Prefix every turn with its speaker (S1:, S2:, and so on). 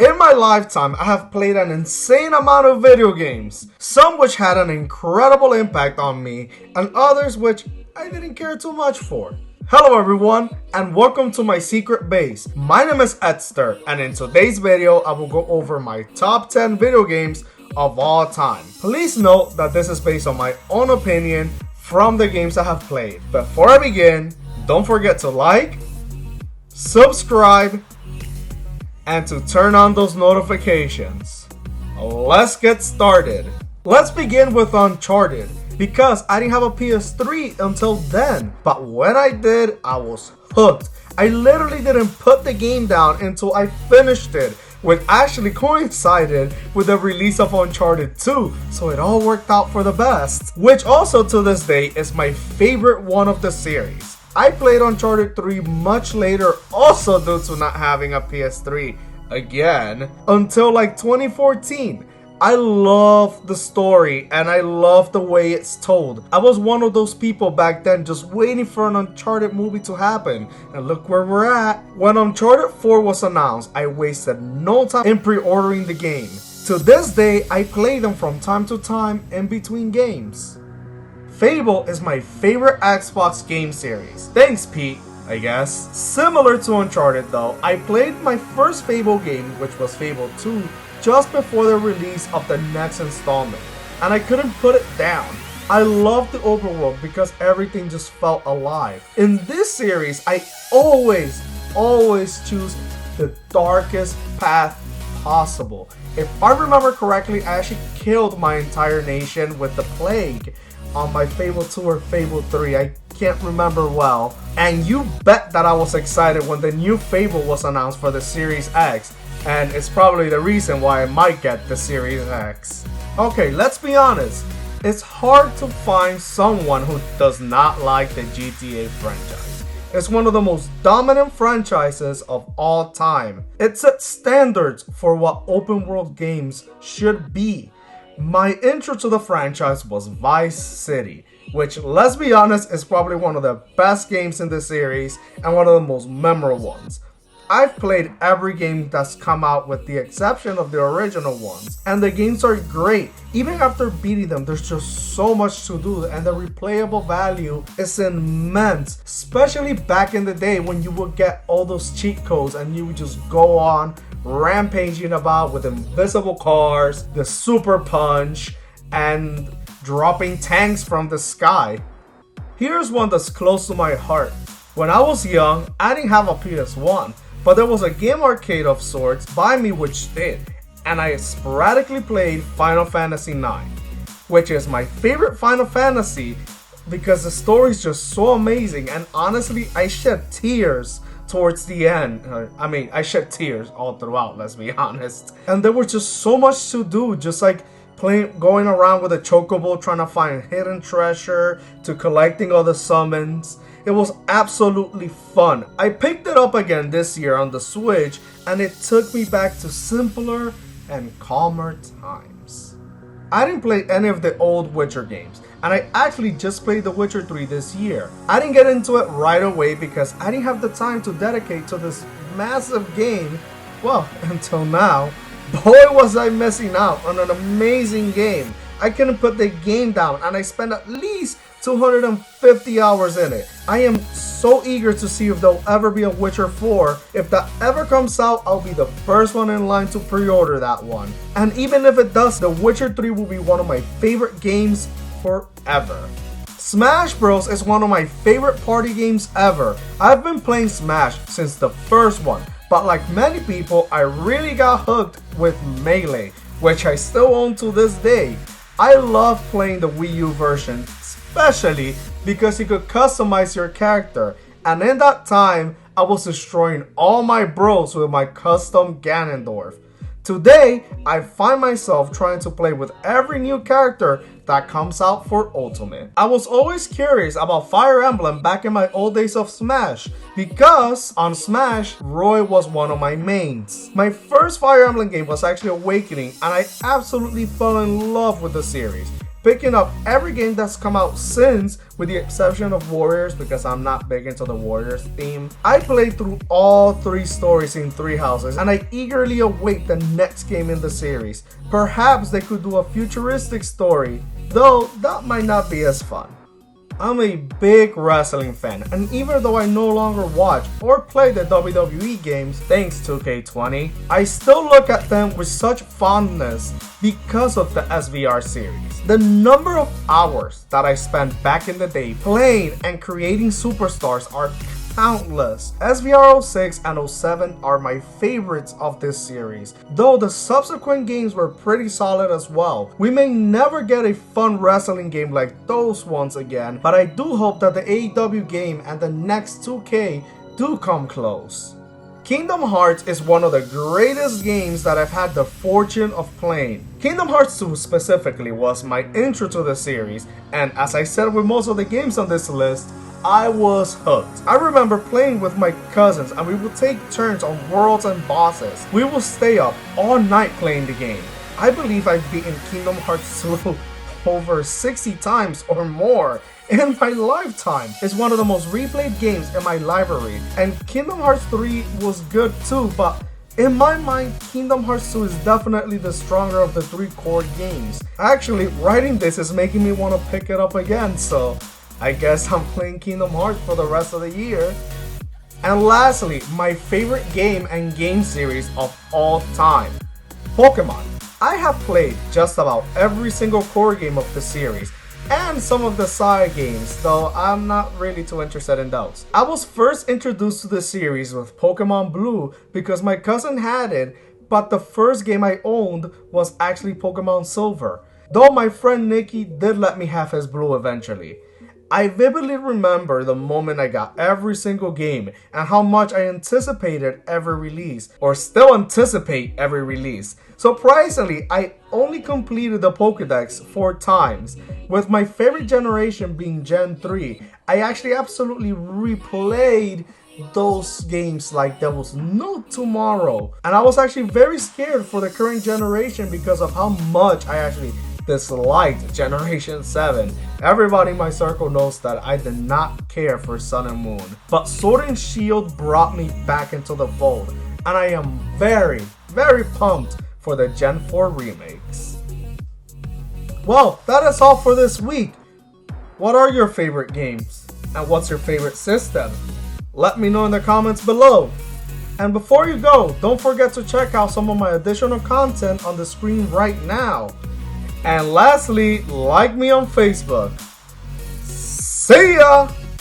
S1: In my lifetime, I have played an insane amount of video games, some which had an incredible impact on me, and others which I didn't care too much for. Hello everyone, and welcome to my secret base. My name is Edster, and in today's video, I will go over my top 10 video games of all time. Please note that this is based on my own opinion from the games I have played. Before I begin, don't forget to like, subscribe, and to turn on those notifications. Let's get started. Let's begin with Uncharted, because I didn't have a PS3 until then, but when I did, I was hooked. I literally didn't put the game down until I finished it, which actually coincided with the release of Uncharted 2, so it all worked out for the best, which also to this day is my favorite one of the series. I played Uncharted 3 much later, also due to not having a PS3 again, until like 2014. I love the story and I love the way it's told. I was one of those people back then just waiting for an Uncharted movie to happen, and look where we're at. When Uncharted 4 was announced, I wasted no time in pre-ordering the game. To this day, I play them from time to time in between games. Fable is my favorite Xbox game series. Thanks, Pete, I guess. Similar to Uncharted though, I played my first Fable game, which was Fable 2, just before the release of the next installment, and I couldn't put it down. I love the overworld because everything just felt alive. In this series, I always choose the darkest path possible. If I remember correctly, I actually killed my entire nation with the plague on my Fable 2 or Fable 3, I can't remember well. And you bet that I was excited when the new Fable was announced for the Series X, and it's probably the reason why I might get the Series X. Okay, let's be honest, it's hard to find someone who does not like the GTA franchise. It's one of the most dominant franchises of all time. It sets standards for what open world games should be. My intro to the franchise was Vice City, which, let's be honest, is probably one of the best games in the series and one of the most memorable ones. I've played every game that's come out with the exception of the original ones, and the games are great. Even after beating them, there's just so much to do, and the replayable value is immense, especially back in the day when you would get all those cheat codes and you would just go on rampaging about with invisible cars, the super punch, and dropping tanks from the sky. Here's one that's close to my heart. When I was young, I didn't have a PS1, but there was a game arcade of sorts by me which did, and I sporadically played Final Fantasy IX, which is my favorite Final Fantasy because the story is just so amazing, and honestly, I shed tears towards the end. I shed tears all throughout, let's be honest. And there was just so much to do, just like going around with a chocobo trying to find hidden treasure, to collecting all the summons. It was absolutely fun. I picked it up again this year on the Switch, and it took me back to simpler and calmer times. I didn't play any of the old Witcher games, and I actually just played The Witcher 3 this year. I didn't get into it right away because I didn't have the time to dedicate to this massive game, well, until now. Boy was I missing out on an amazing game. I couldn't put the game down, and I spent at least 250 hours in it. I am so eager to see if there'll ever be a Witcher 4. If that ever comes out, I'll be the first one in line to pre-order that one. And even if it does, The Witcher 3 will be one of my favorite games forever. Smash Bros is one of my favorite party games ever. I've been playing Smash since the first one, but like many people, I really got hooked with Melee, which I still own to this day. I love playing the Wii U version, especially because you could customize your character, and in that time, I was destroying all my bros with my custom Ganondorf. Today, I find myself trying to play with every new character that comes out for Ultimate. I was always curious about Fire Emblem back in my old days of Smash, because on Smash, Roy was one of my mains. My first Fire Emblem game was actually Awakening, and I absolutely fell in love with the series. picking up every game that's come out since, with the exception of Warriors because I'm not big into the Warriors theme. I played through all 3 stories in 3 houses, and I eagerly await the next game in the series. Perhaps they could do a futuristic story, though that might not be as fun. I'm a big wrestling fan, and even though I no longer watch or play the WWE games thanks to 2K20, I still look at them with such fondness because of the SVR series. The number of hours that I spent back in the day playing and creating superstars are countless. SVR 06 and 07 are my favorites of this series, though the subsequent games were pretty solid as well. We may never get a fun wrestling game like those ones again, but I do hope that the AEW game and the next 2K do come close. Kingdom Hearts is one of the greatest games that I've had the fortune of playing. Kingdom Hearts 2 specifically was my intro to the series, and as I said with most of the games on this list, I was hooked. I remember playing with my cousins and we would take turns on worlds and bosses. We would stay up all night playing the game. I believe I've beaten Kingdom Hearts 2 over 60 times or more in my lifetime. It's one of the most replayed games in my library, and Kingdom Hearts 3 was good too, but in my mind, Kingdom Hearts 2 is definitely the stronger of the 3 core games. Actually, writing this is making me want to pick it up again, so I guess I'm playing Kingdom Hearts for the rest of the year. And lastly, my favorite game and game series of all time, Pokemon. I have played just about every single core game of the series and some of the side games, though I'm not really too interested in those. I was first introduced to the series with Pokemon Blue because my cousin had it, but the first game I owned was actually Pokemon Silver, though my friend Nikki did let me have his Blue eventually. I vividly remember the moment I got every single game and how much I anticipated every release, or still anticipate every release. Surprisingly, I only completed the Pokédex 4 times, with my favorite generation being Gen 3. I actually absolutely replayed those games like there was no tomorrow. And I was actually very scared for the current generation because of how much I actually disliked Generation 7. Everybody in my circle knows that I did not care for Sun and Moon. But Sword and Shield brought me back into the fold, and I am very, very pumped for the Gen 4 remakes. Well, that is all for this week. What are your favorite games? And what's your favorite system? Let me know in the comments below. And before you go, don't forget to check out some of my additional content on the screen right now. And lastly, like me on Facebook. See ya!